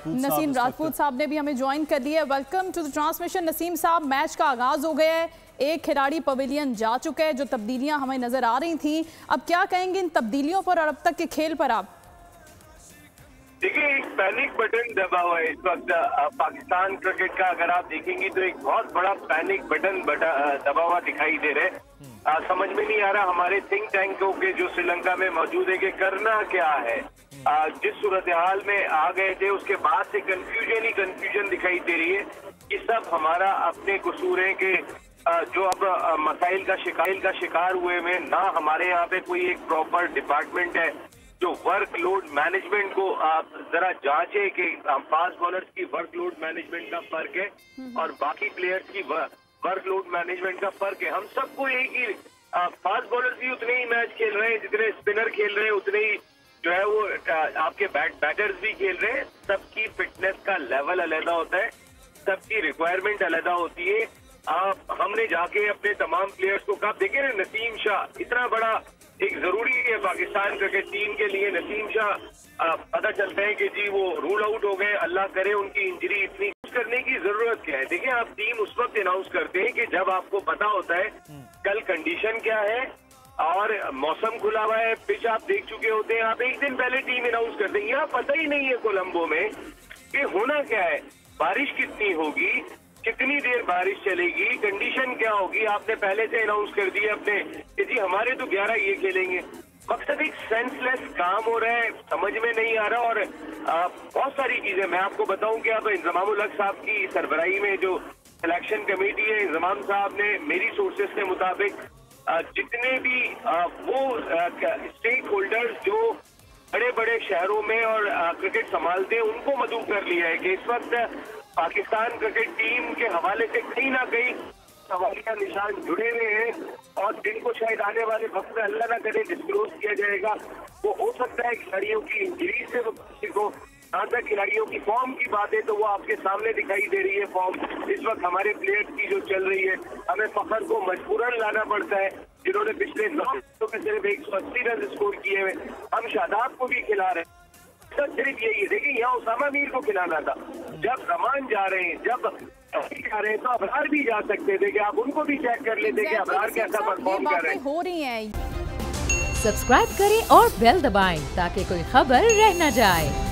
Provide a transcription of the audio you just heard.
नसीम राजपूत साहब ने भी हमें ज्वाइन कर लिया है। Welcome to the transmission. Naseem साहब, मैच का आगाज हो गया है, एक खिलाड़ी पवेलियन जा चुका है, जो तब्दीलियां हमें नजर आ रही थी, अब क्या कहेंगे इन तब्दीलियों पर और अब तक के खेल पर आप? देखिए, एक पैनिक बटन दबा हुआ है इस वक्त पाकिस्तान क्रिकेट का। अगर आप देखेंगे तो एक बहुत बड़ा पैनिक बटन दबा हुआ दिखाई दे रहा है। समझ में नहीं आ रहा हमारे थिंक टैंकों के जो श्रीलंका में मौजूद है कि करना क्या है। जिस सूरत हाल में आ गए थे उसके बाद से कंफ्यूजन ही कंफ्यूजन दिखाई दे रही है कि सब हमारा अपने कसूर है कि जो अब मसाइल का शिकार हुए में ना हमारे यहाँ पे कोई एक प्रॉपर डिपार्टमेंट है जो वर्कलोड मैनेजमेंट को आप जरा जांचे कि फास्ट बॉलर्स की वर्कलोड मैनेजमेंट का फर्क है और बाकी प्लेयर्स की वर्कलोड मैनेजमेंट का फर्क है। हम सबको एक ही फास्ट बॉलर्स भी उतने ही मैच खेल रहे हैं जितने स्पिनर खेल रहे हैं, उतने ही जो है वो आपके बैटर्स भी खेल रहे हैं। सबकी फिटनेस का लेवल अलग होता है, सबकी रिक्वायरमेंट अलग होती है। हमने जाके अपने तमाम प्लेयर्स को कहा, देखिए ना, नसीम शाह इतना बड़ा एक जरूरी है पाकिस्तान क्रिकेट टीम के लिए। नसीम शाह पता चलता है कि जी वो रूल आउट हो गए, अल्लाह करे उनकी इंजरी इतनी करने की जरूरत क्या है। देखिए, आप टीम उस वक्त अनाउंस करते हैं कि जब आपको पता होता है कल कंडीशन क्या है और मौसम खुला हुआ है, पिच आप देख चुके होते हैं। आप एक दिन पहले टीम अनाउंस करते हैं। यहाँ पता ही नहीं है कोलंबो में कि होना क्या है, बारिश कितनी होगी, कितनी देर बारिश चलेगी, कंडीशन क्या होगी। आपने पहले से अनाउंस कर दिया अपने कि जी हमारे तो 11 ये खेलेंगे। मकसद एक सेंसलेस काम हो रहा है, समझ में नहीं आ रहा। और बहुत सारी चीजें मैं आपको बताऊं कि अब इंजमाम उल हक साहब की सरबराही में जो सिलेक्शन कमेटी है, इंजमाम साहब ने मेरी सोर्सेस के मुताबिक जितने भी वो स्टेक होल्डर्स जो बड़े बड़े शहरों में और क्रिकेट संभालते हैं उनको मदऊ कर लिया है कि इस वक्त पाकिस्तान क्रिकेट टीम के हवाले से कहीं ना कहीं सवालिया निशान जुड़े हुए हैं और जिनको शायद आने वाले वक्त में अल्लाह ना करे डिस्क्लोज किया जाएगा। वो हो सकता है खिलाड़ियों की इंजरी से किसी को। जहाँ तक खिलाड़ियों की फॉर्म की बात है तो वो आपके सामने दिखाई दे रही है। फॉर्म इस वक्त हमारे प्लेयर्स की जो चल रही है, हमें फखर को मजबूरन लाना पड़ता है जिन्होंने पिछले 9 मैचों में सिर्फ 180 रन स्कोर किए हुए। हम शादाब को भी खिला रहे हैं। सिर्फ यही देखिए, यहाँ उसामा मीर को खिलाना था। जब रमान जा रहे हैं, जब जा रहे हैं तो अबरार भी जा सकते थे कि आप उनको भी चेक कर लेते कि अबरार कैसा परफॉर्म कर रहे हैं। हो रही हैं। सब्सक्राइब करें और बेल दबाएं ताकि कोई खबर रह न जाए।